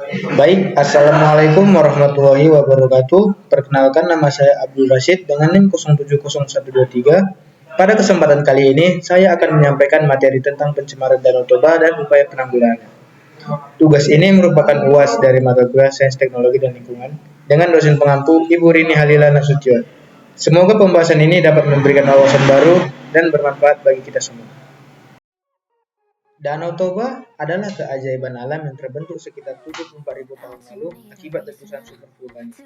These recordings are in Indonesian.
Baik, Assalamualaikum warahmatullahi wabarakatuh. Perkenalkan, nama saya Abdul Rashid dengan NIM 070123. Pada kesempatan kali ini, saya akan menyampaikan materi tentang pencemaran Danau Toba dan upaya penanggulangan. Tugas ini merupakan UAS dari mata kuliah Sains Teknologi dan Lingkungan dengan dosen pengampu Ibu Rini Halila Nasution. Semoga pembahasan ini dapat memberikan wawasan baru dan bermanfaat bagi kita semua. Danau Toba adalah keajaiban alam yang terbentuk sekitar 74.000 tahun lalu akibat letusan super vulkanik.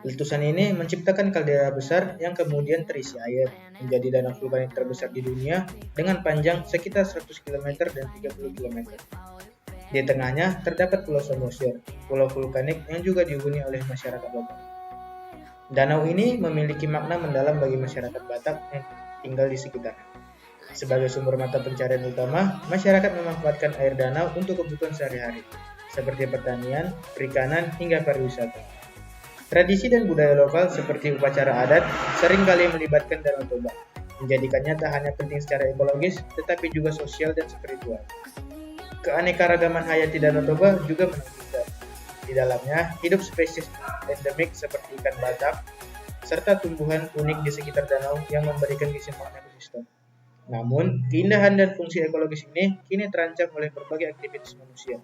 Letusan ini menciptakan kaldera besar yang kemudian terisi air, menjadi danau vulkanik terbesar di dunia dengan panjang sekitar 100 km dan 30 km. Di tengahnya terdapat Pulau Samosir, pulau vulkanik yang juga dihuni oleh masyarakat lokal. Danau ini memiliki makna mendalam bagi masyarakat Batak yang tinggal di sekitarnya. Sebagai sumber mata pencarian utama, masyarakat memanfaatkan air danau untuk kebutuhan sehari-hari, seperti pertanian, perikanan, hingga pariwisata. Tradisi dan budaya lokal seperti upacara adat seringkali melibatkan Danau Toba, menjadikannya tak hanya penting secara ekologis, tetapi juga sosial dan spiritual. Keanekaragaman hayati Danau Toba juga menakjubkan. Di dalamnya hidup spesies endemik seperti ikan batak, serta tumbuhan unik di sekitar danau yang memberikan keseimbangan ekosistem. Namun, keindahan dan fungsi ekologis ini kini terancam oleh berbagai aktivitas manusia.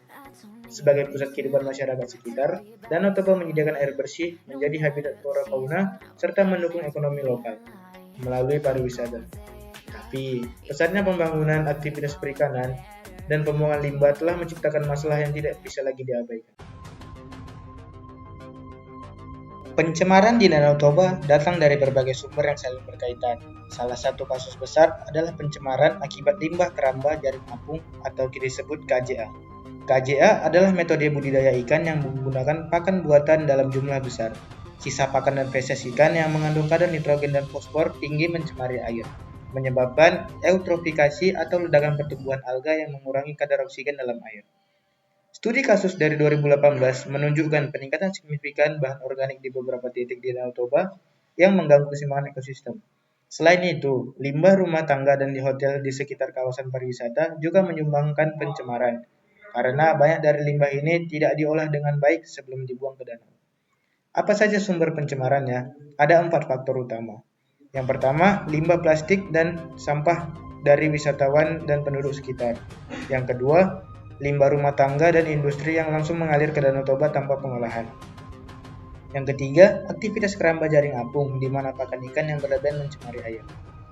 Sebagai pusat kehidupan masyarakat sekitar, Danau Toba menyediakan air bersih, menjadi habitat flora fauna, serta mendukung ekonomi lokal melalui pariwisata. Tapi, pesatnya pembangunan aktivitas perikanan dan pembuangan limbah telah menciptakan masalah yang tidak bisa lagi diabaikan. Pencemaran di Danau Toba datang dari berbagai sumber yang saling berkaitan. Salah satu kasus besar adalah pencemaran akibat limbah keramba jaring apung atau disebut KJA. KJA adalah metode budidaya ikan yang menggunakan pakan buatan dalam jumlah besar. Sisa pakan dan feses ikan yang mengandung kadar nitrogen dan fosfor tinggi mencemari air, menyebabkan eutrofikasi atau ledakan pertumbuhan alga yang mengurangi kadar oksigen dalam air. Studi kasus dari 2018 menunjukkan peningkatan signifikan bahan organik di beberapa titik di Danau Toba yang mengganggu keseimbangan ekosistem. Selain itu, limbah rumah tangga dan di hotel di sekitar kawasan pariwisata juga menyumbangkan pencemaran, karena banyak dari limbah ini tidak diolah dengan baik sebelum dibuang ke danau. Apa saja sumber pencemarannya? Ada 4 faktor utama. Yang pertama, limbah plastik dan sampah dari wisatawan dan penduduk sekitar. Yang kedua, limbah rumah tangga dan industri yang langsung mengalir ke Danau Toba tanpa pengolahan. Yang ketiga, aktivitas keramba jaring apung, di mana pakan ikan yang berlebihan mencemari air.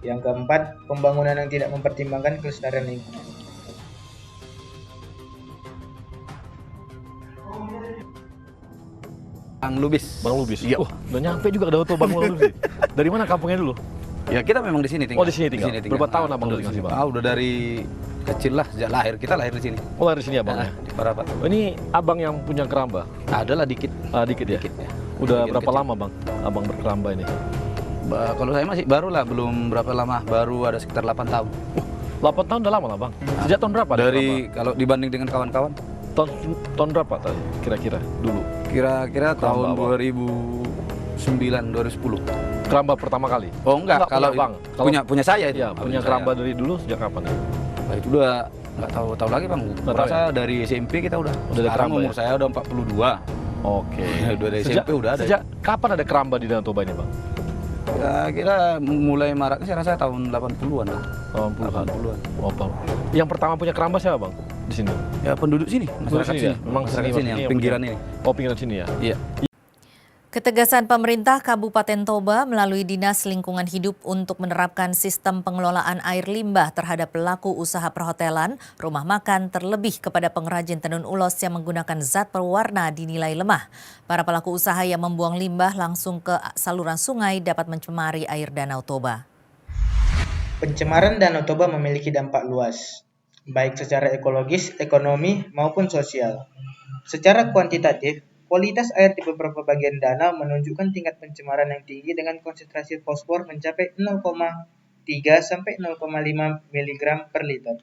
Yang keempat, pembangunan yang tidak mempertimbangkan kelestarian lingkungan. Bang Lubis. Bang Lubis. Iya. Udah nyampe juga ke Danau Toba Bang Lubis. Dari mana kampungnya dulu? Ya kita memang di sini tinggal. Oh, di sini tinggal. Berapa tahun Abang udah tinggal sini, Bang? Udah dari kecil lah, sejak lahir. Kita lahir di sini. Oh, dari sini Abang ya? Di Parapat. Oh, ini Abang yang punya keramba? Adalah dikit. Dikit ya? Dikit ya. Udah Dikit berapa kecil. lama Bang Abang berkeramba ini? Kalau saya masih baru lah, belum berapa lama. Baru ada sekitar 8 tahun. 8 tahun udah lama lah Bang? Sejak tahun berapa? Dari kalau dibanding dengan kawan-kawan, tahun berapa tadi kira-kira dulu? kira-kira tahun Keramba, 2009, 2010. Keramba pertama kali? Oh enggak, kalau punya Bang. punya saya itu. Iya, punya keramba dari dulu sejak kapan ya? Nah, itu udah nggak tahu lagi Bang. Nggak tahu Rasa dari SMP kita udah. Udah ada Sekarang keramba umur ya? saya udah 42. Oke. Udah dari SMP udah ada. Sejak kapan ada keramba di Danau Toba ini Bang? Kira-kira mulai maraknya saya rasa tahun 80-an lah. 80-an. 80-an. Oh, Bang. Yang pertama punya keramba siapa Bang di sini? Ya penduduk sini, masyarakat sini sini. ya? Memang Masyarakat sini sini maksudnya yang yang pinggiran punya. ini. Oh, pinggiran sini ya? Iya. Ketegasan pemerintah Kabupaten Toba melalui Dinas Lingkungan Hidup untuk menerapkan sistem pengelolaan air limbah terhadap pelaku usaha perhotelan, rumah makan, terlebih kepada pengrajin tenun ulos yang menggunakan zat pewarna dinilai lemah. Para pelaku usaha yang membuang limbah langsung ke saluran sungai dapat mencemari air Danau Toba. Pencemaran Danau Toba memiliki dampak luas, baik secara ekologis, ekonomi, maupun sosial. Secara kuantitatif, kualitas air di beberapa bagian danau menunjukkan tingkat pencemaran yang tinggi dengan konsentrasi fosfor mencapai 0,3 sampai 0,5 mg per liter.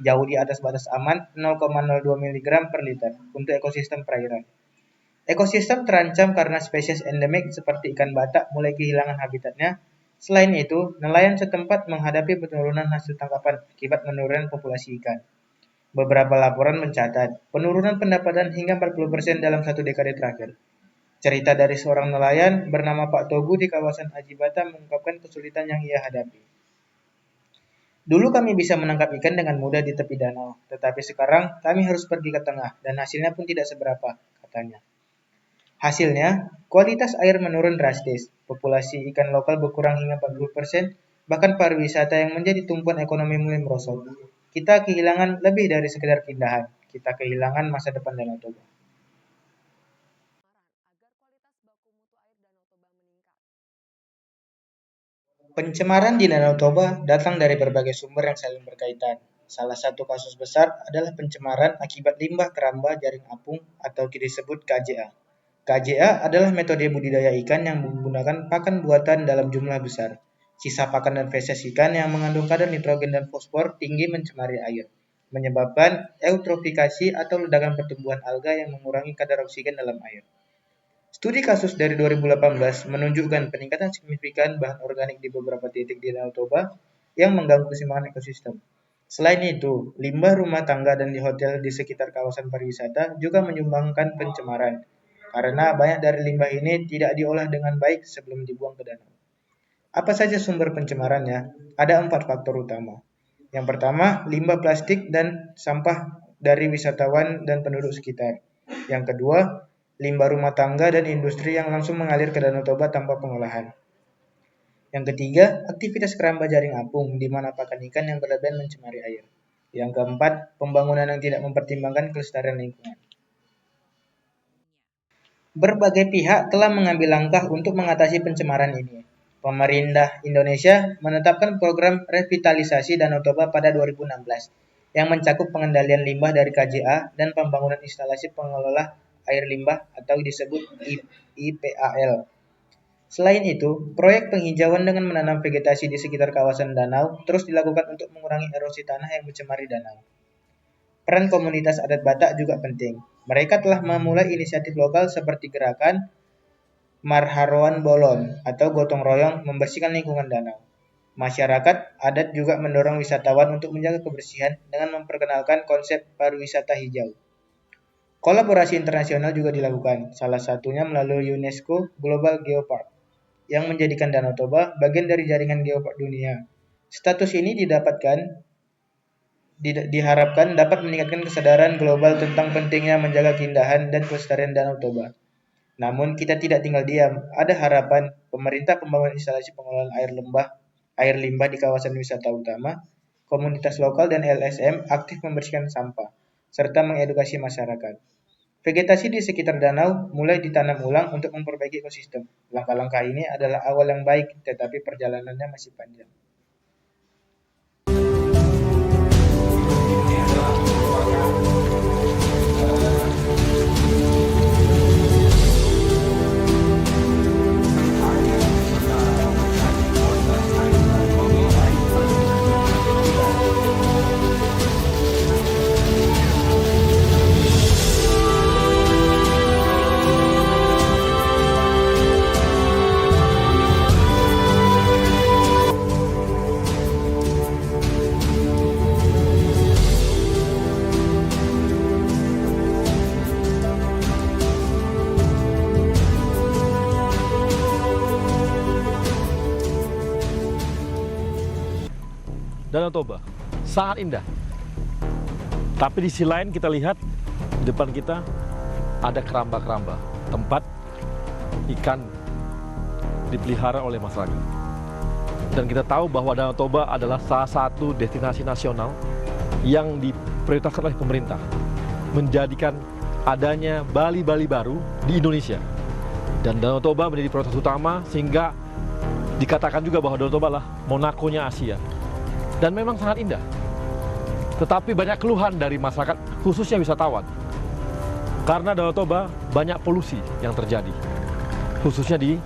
Jauh di atas batas aman 0,02 mg per liter untuk ekosistem perairan. Ekosistem terancam karena spesies endemik seperti ikan batak mulai kehilangan habitatnya. Selain itu, nelayan setempat menghadapi penurunan hasil tangkapan akibat menurunnya populasi ikan. Beberapa laporan mencatat penurunan pendapatan hingga 40% dalam 1 dekade terakhir. Cerita dari seorang nelayan bernama Pak Togu di kawasan Ajibata mengungkapkan kesulitan yang ia hadapi. Dulu kami bisa menangkap ikan dengan mudah di tepi danau, tetapi sekarang kami harus pergi ke tengah dan hasilnya pun tidak seberapa, katanya. Hasilnya, kualitas air menurun drastis, populasi ikan lokal berkurang hingga 40%, bahkan pariwisata yang menjadi tumpuan ekonomi mulai merosot. Kita kehilangan lebih dari sekedar keindahan, kita kehilangan masa depan Danau Toba. Pencemaran di Danau Toba datang dari berbagai sumber yang saling berkaitan. Salah satu kasus besar adalah pencemaran akibat limbah keramba jaring apung atau disebut KJA. KJA adalah metode budidaya ikan yang menggunakan pakan buatan dalam jumlah besar. Sisa pakan dan feses ikan yang mengandung kadar nitrogen dan fosfor tinggi mencemari air, menyebabkan eutrofikasi atau ledakan pertumbuhan alga yang mengurangi kadar oksigen dalam air. Studi kasus dari 2018 menunjukkan peningkatan signifikan bahan organik di beberapa titik di Danau Toba yang mengganggu keseimbangan ekosistem. Selain itu, limbah rumah tangga dan di hotel di sekitar kawasan pariwisata juga menyumbangkan pencemaran, karena banyak dari limbah ini tidak diolah dengan baik sebelum dibuang ke danau. Apa saja sumber pencemarannya? Ada 4 faktor utama. Yang pertama, limbah plastik dan sampah dari wisatawan dan penduduk sekitar. Yang kedua, limbah rumah tangga dan industri yang langsung mengalir ke Danau Toba tanpa pengolahan. Yang ketiga, aktivitas keramba jaring apung, di mana pakan ikan yang berlebihan mencemari air. Yang keempat, pembangunan yang tidak mempertimbangkan kelestarian lingkungan. Berbagai pihak telah mengambil langkah untuk mengatasi pencemaran ini. Pemerintah Indonesia menetapkan program revitalisasi Danau Toba pada 2016 yang mencakup pengendalian limbah dari KJA dan pembangunan instalasi pengelola air limbah atau disebut IPAL. Selain itu, proyek penghijauan dengan menanam vegetasi di sekitar kawasan danau terus dilakukan untuk mengurangi erosi tanah yang mencemari danau. Peran komunitas adat Batak juga penting. Mereka telah memulai inisiatif lokal seperti gerakan Marharoan Bolon atau gotong royong membersihkan lingkungan danau. Masyarakat adat juga mendorong wisatawan untuk menjaga kebersihan dengan memperkenalkan konsep pariwisata hijau. Kolaborasi internasional juga dilakukan, salah satunya melalui UNESCO Global Geopark, yang menjadikan Danau Toba bagian dari jaringan geopark dunia. Status ini diharapkan dapat meningkatkan kesadaran global tentang pentingnya menjaga keindahan dan kelestarian Danau Toba. Namun kita tidak tinggal diam. Ada harapan pemerintah pembangunan instalasi pengelolaan air limbah di kawasan wisata utama, komunitas lokal dan LSM aktif membersihkan sampah, serta mengedukasi masyarakat. Vegetasi di sekitar danau mulai ditanam ulang untuk memperbaiki ekosistem. Langkah-langkah ini adalah awal yang baik, tetapi perjalanannya masih panjang. Danau Toba sangat indah. Tapi di sisi lain kita lihat di depan kita ada keramba-keramba, tempat ikan dipelihara oleh masyarakat. Dan kita tahu bahwa Danau Toba adalah salah satu destinasi nasional yang diprioritaskan oleh pemerintah, menjadikan adanya Bali-Bali baru di Indonesia. Dan Danau Toba menjadi prioritas utama sehingga dikatakan juga bahwa Danau Toba adalah Monaco-nya Asia. Dan memang sangat indah. Tetapi banyak keluhan dari masyarakat, khususnya wisatawan. Karena Danau Toba banyak polusi yang terjadi, khususnya di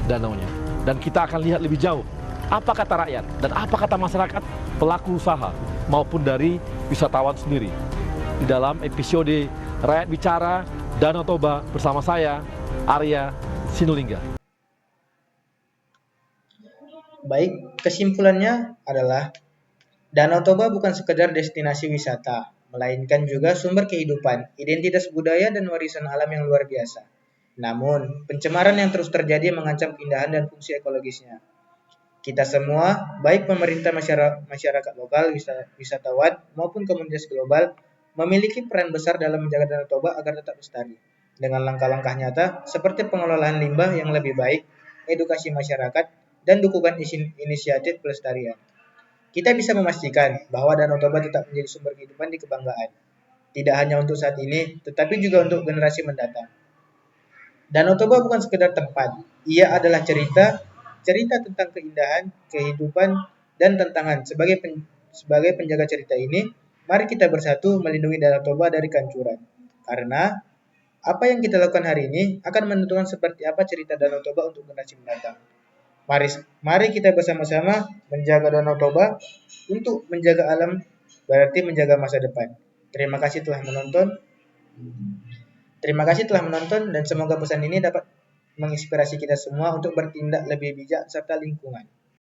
danaunya. Dan kita akan lihat lebih jauh, apa kata rakyat dan apa kata masyarakat, pelaku usaha, maupun dari wisatawan sendiri. Di dalam episode Rakyat Bicara Danau Toba bersama saya, Arya Sinulinga. Baik, kesimpulannya adalah Danau Toba bukan sekedar destinasi wisata, melainkan juga sumber kehidupan, identitas budaya dan warisan alam yang luar biasa. Namun, pencemaran yang terus terjadi mengancam keindahan dan fungsi ekologisnya. Kita semua, baik pemerintah, masyarakat lokal, wisatawan, maupun komunitas global, memiliki peran besar dalam menjaga Danau Toba agar tetap lestari. Dengan langkah-langkah nyata, seperti pengelolaan limbah yang lebih baik, edukasi masyarakat, dan dukungan inisiatif pelestarian. Kita bisa memastikan bahwa Danau Toba tetap menjadi sumber kehidupan di kebanggaan. Tidak hanya untuk saat ini, tetapi juga untuk generasi mendatang. Danau Toba bukan sekedar tempat, ia adalah cerita tentang keindahan, kehidupan, dan tantangan. Sebagai penjaga cerita ini, mari kita bersatu melindungi Danau Toba dari kehancuran. Karena apa yang kita lakukan hari ini akan menentukan seperti apa cerita Danau Toba untuk generasi mendatang. Mari kita bersama-sama menjaga Danau Toba untuk menjaga alam, berarti menjaga masa depan. Terima kasih telah menonton. Dan semoga pesan ini dapat menginspirasi kita semua untuk bertindak lebih bijak serta lingkungan.